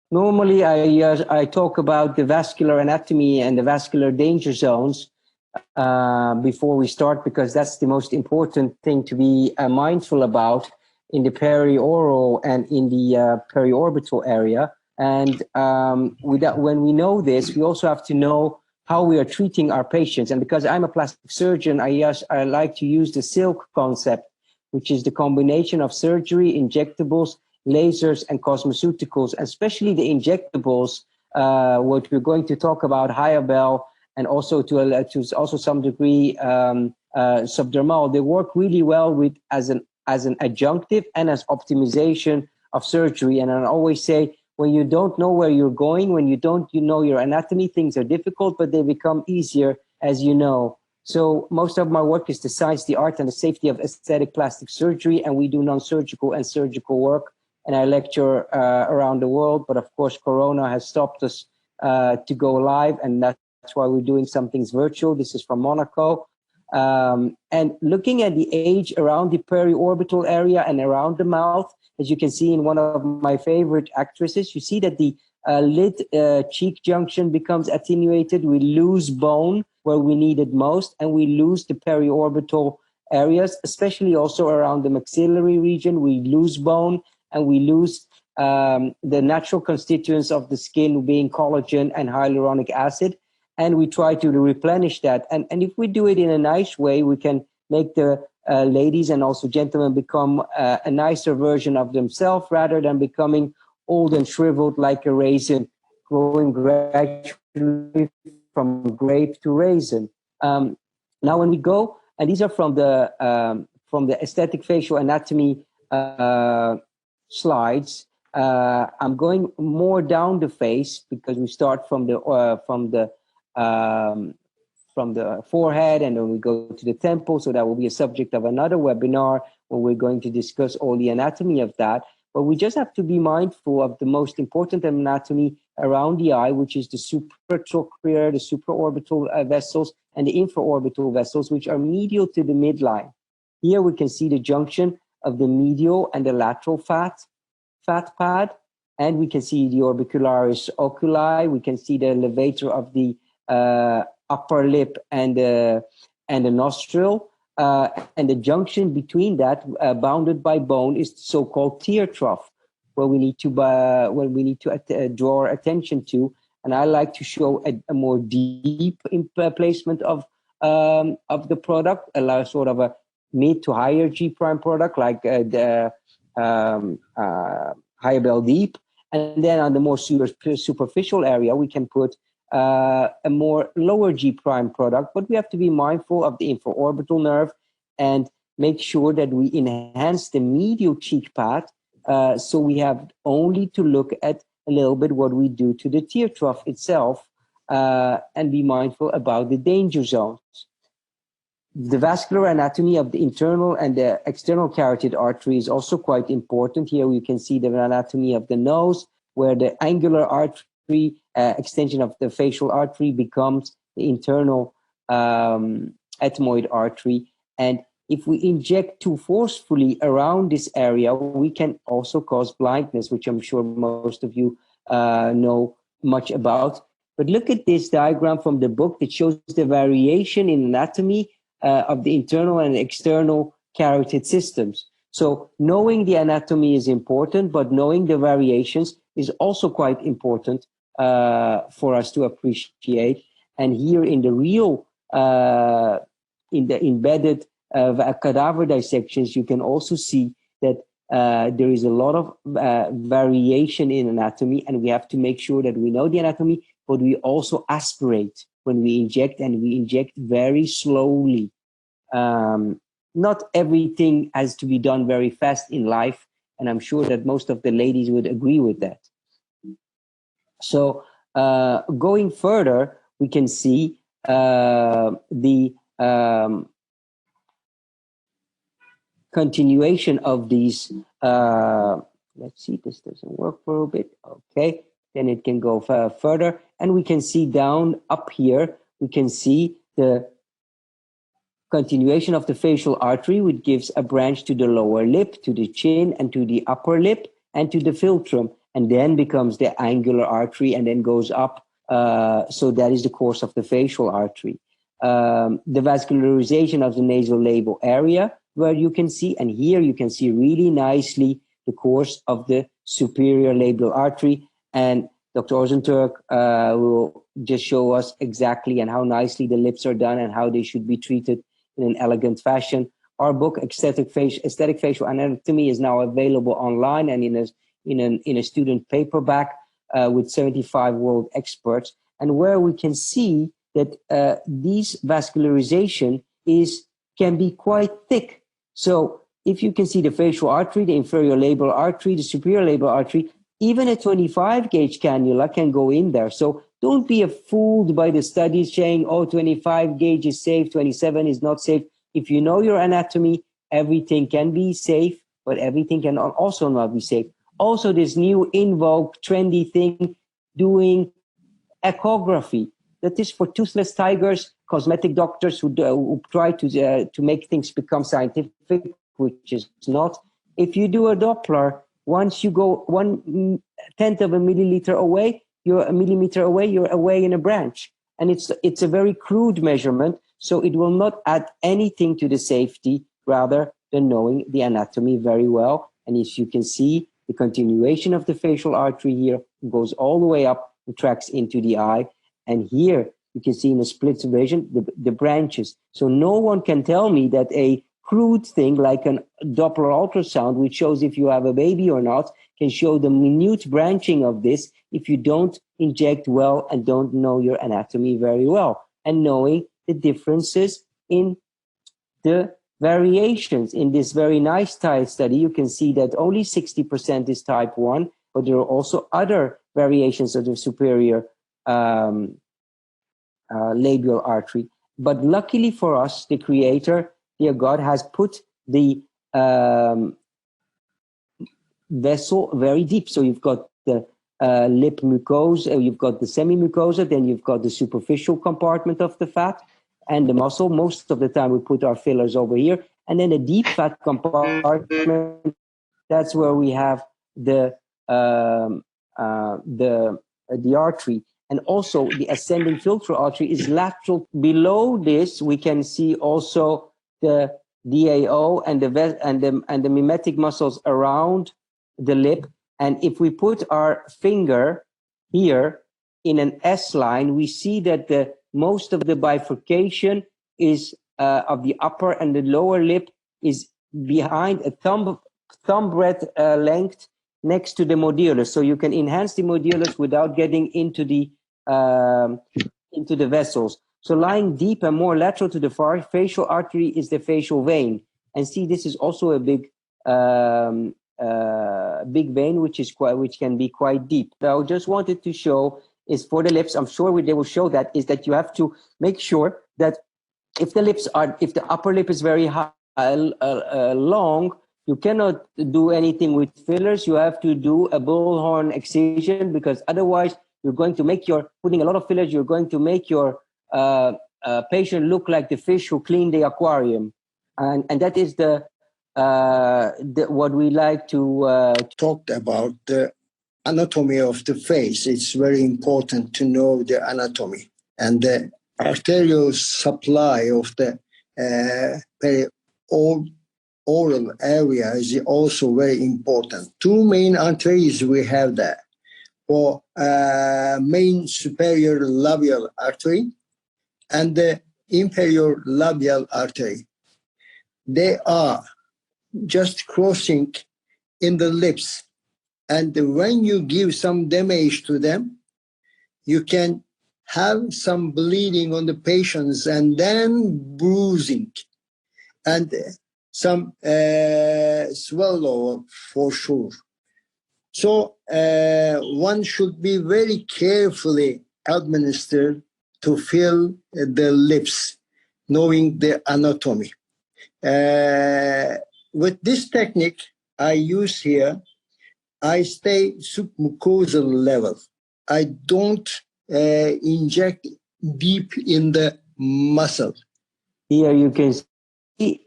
Normally, I talk about the vascular anatomy and the vascular danger zones before we start, because that's the most important thing to be mindful about in the perioral and in the periorbital area. And when we know this, we also have to know how we are treating our patients. And because I'm a plastic surgeon, I like to use the silk concept, which is the combination of surgery, injectables, lasers, and cosmeceuticals, especially the injectables, what we're going to talk about, Hyabel, and also to also some degree subdermal. They work really well with as an adjunctive and as optimization of surgery. And I always say, when you don't know where you're going, when you know your anatomy, things are difficult, but they become easier as you know. So most of my work is the science, the art, and the safety of aesthetic plastic surgery, and we do non-surgical and surgical work. And I lecture around the world, but of course, Corona has stopped us to go live, and that's why we're doing some things virtual. This is from Monaco. And looking at the age around the periorbital area and around the mouth, as you can see in one of my favorite actresses, you see that the lid cheek junction becomes attenuated. We lose bone where we need it most, and we lose the periorbital areas, especially also around the maxillary region. We lose bone, and we lose the natural constituents of the skin, being collagen and hyaluronic acid. And we try to replenish that. And if we do it in a nice way, we can make the ladies and also gentlemen become a nicer version of themselves, rather than becoming old and shriveled like a raisin, growing gradually from grape to raisin. Now, when we go, and these are from the aesthetic facial anatomy slides. I'm going more down the face, because we start from the forehead, and then we go to the temple. So that will be a subject of another webinar where we're going to discuss all the anatomy of that. But we just have to be mindful of the most important anatomy around the eye, which is the supratrochlear, the supraorbital vessels, and the infraorbital vessels, which are medial to the midline. Here we can see the junction of the medial and the lateral fat pad, and we can see the orbicularis oculi. We can see the levator of the upper lip and the nostril, and the junction between that, bounded by bone, is the so-called tear trough, where we need to draw attention to. And I like to show a more deep placement of the product, a sort of a mid to higher G prime product, like the Hyabel Deep. And then on the more superficial area, we can put a more lower G prime product, but we have to be mindful of the infraorbital nerve and make sure that we enhance the medial cheek pad. So we have only to look at a little bit what we do to the tear trough itself, and be mindful about the danger zones. The vascular anatomy of the internal and the external carotid artery is also quite important. Here we can see the anatomy of the nose, where the angular artery, extension of the facial artery, becomes the internal ethmoid artery. And if we inject too forcefully around this area, we can also cause blindness, which I'm sure most of you know much about. But look at this diagram from the book that shows the variation in anatomy of the internal and external carotid systems. So knowing the anatomy is important, but knowing the variations is also quite important for us to appreciate. And here in the real, in the embedded cadaver dissections, you can also see that there is a lot of variation in anatomy, and we have to make sure that we know the anatomy, but we also aspirate when we inject, and we inject very slowly. Not everything has to be done very fast in life, and I'm sure that most of the ladies would agree with that. So going further, we can see the continuation of these. Let's see, this doesn't work for a bit. Okay, then it can go further, and we can see down up here, we can see the continuation of the facial artery, which gives a branch to the lower lip, to the chin, and to the upper lip, and to the philtrum. and then becomes the angular artery and then goes up. So that is the course of the facial artery. The vascularization of the nasolabial area, where you can see, and here you can see really nicely the course of the superior labial artery. And Dr. Ozenturk will just show us exactly and how nicely the lips are done and how they should be treated in an elegant fashion. Our book, Aesthetic Facial Anatomy, is now available online and in a student paperback with 75 world experts, and where we can see that these vascularization can be quite thick. So if you can see the facial artery, the inferior labial artery, the superior labial artery, even a 25 gauge cannula can go in there. So don't be fooled by the studies saying, oh, 25 gauge is safe, 27 is not safe. If you know your anatomy, everything can be safe, but everything can also not be safe. Also, this new in vogue, trendy thing, doing echography. That is for toothless tigers, cosmetic doctors who try to make things become scientific, which is not. If you do a Doppler, once you go 1/10 of a milliliter away, you're a millimeter away, you're away in a branch. And it's a very crude measurement, so it will not add anything to the safety rather than knowing the anatomy very well. And as you can see, the continuation of the facial artery here goes all the way up and tracks into the eye. And here you can see in a split vision the branches. So no one can tell me that a crude thing like a Doppler ultrasound, which shows if you have a baby or not, can show the minute branching of this if you don't inject well and don't know your anatomy very well. And knowing the differences in the variations. In this very nice type study, you can see that only 60% is type 1, but there are also other variations of the superior labial artery. But luckily for us, the Creator, dear God, has put the vessel very deep. So you've got the lip mucosa, you've got the semi-mucosa, then you've got the superficial compartment of the fat and the muscle. Most of the time we put our fillers over here. And then the deep fat compartment, that's where we have the artery. And also the ascending filtral artery is lateral. Below this, we can see also the DAO and the mimetic muscles around the lip. And if we put our finger here in an S line, we see that most of the bifurcation is of the upper and the lower lip is behind a thumb breadth length next to the modulus. So you can enhance the modulus without getting into the vessels. So lying deep and more lateral to the facial artery is the facial vein. And see, this is also a big vein, which can be quite deep. So I just wanted to show is for the lips. I'm sure they will show that is that you have to make sure that if the upper lip is very high, long, you cannot do anything with fillers. You have to do a bullhorn excision, because otherwise you're going to make putting a lot of fillers, you're going to make your patient look like the fish who cleaned the aquarium. And that is what we like to talked about the anatomy of the face. It's very important to know the anatomy, and the arterial supply of the oral area is also very important. Two main arteries we have there. For main superior labial artery and the inferior labial artery. They are just crossing in the lips. And when you give some damage to them, you can have some bleeding on the patients and then bruising and some swallow for sure. So one should be very carefully administered to fill the lips, knowing the anatomy. With this technique I use here, I stay submucosal level. I don't inject deep in the muscle. Here you can see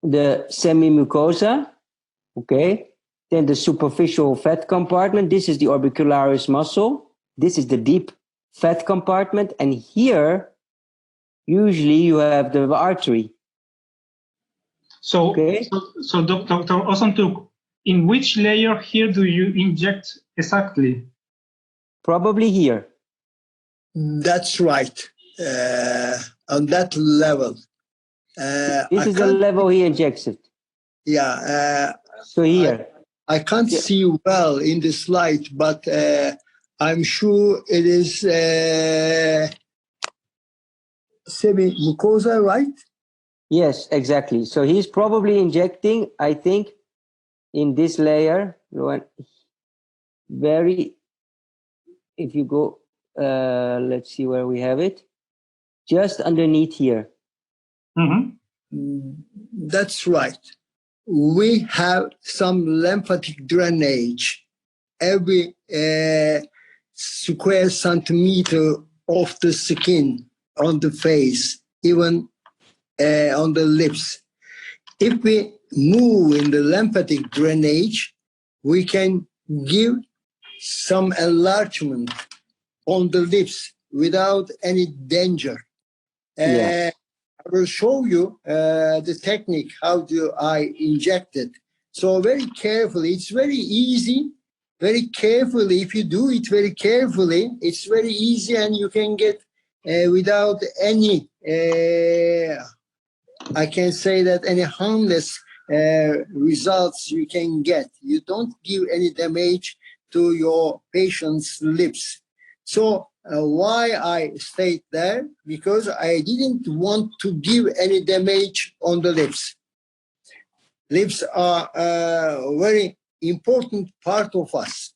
the semi-mucosa, okay? Then the superficial fat compartment. This is the orbicularis muscle. This is the deep fat compartment. And here, usually you have the artery. So, Okay. so Dr. Osanturk, in which layer here do you inject exactly? Probably here. That's right. On that level. This is the level he injects it. Yeah. So here. I can't see well in the slide, but I'm sure it is semi-mucosa, right? Yes, exactly. So he's probably injecting, I think, in this layer. If you go, let's see where we have it. Just underneath here. Mm-hmm. That's right. We have some lymphatic drainage every square centimeter of the skin on the face, even on the lips. If we move in the lymphatic drainage, we can give some enlargement on the lips without any danger. Yes. I will show you the technique, how do I inject it. So very carefully, it's very easy, very carefully. If you do it very carefully, it's very easy and you can get without any, I can say that any harmless results you can get. You don't give any damage to your patient's lips. So why I stayed there? Because I didn't want to give any damage on the lips. Lips are a very important part of us,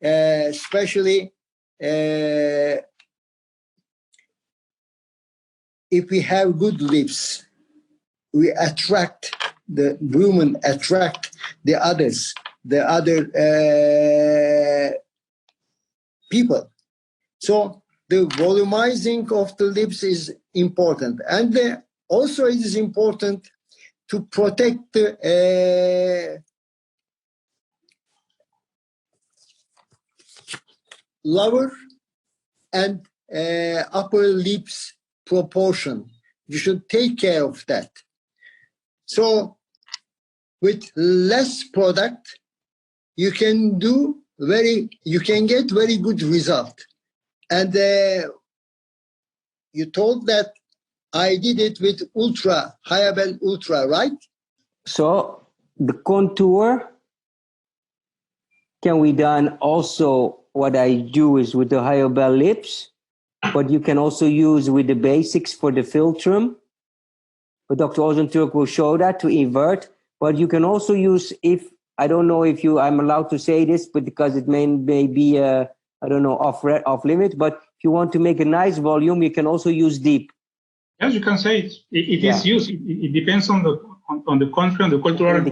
especially if we have good lips. We attract the women, attract the others, the other people. So the volumizing of the lips is important. And also it is important to protect the lower and upper lips proportion. You should take care of that. So with less product, you can get very good result. And you told that I did it with Hyabel Ultra, right? So the contour can be done also. What I do is with the Hyabel lips, but you can also use with the basics for the philtrum. But Dr. Osanturk will show that to invert. But you can also use, if I don't know if I'm allowed to say this, but because it may be I don't know off limit. But if you want to make a nice volume, you can also use deep. Yes, you can say it. It is used. It depends on the country and the cultural.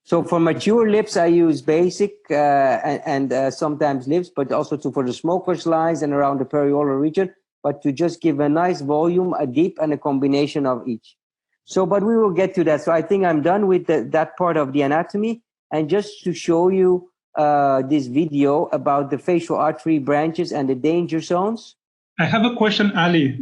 So for mature lips, I use basic and sometimes lips, but also for the smoker's lines and around the perioral region. But to just give a nice volume, a deep, and a combination of each. So, but we will get to that. So I think I'm done with that part of the anatomy. And just to show you this video about the facial artery branches and the danger zones. I have a question, Ali.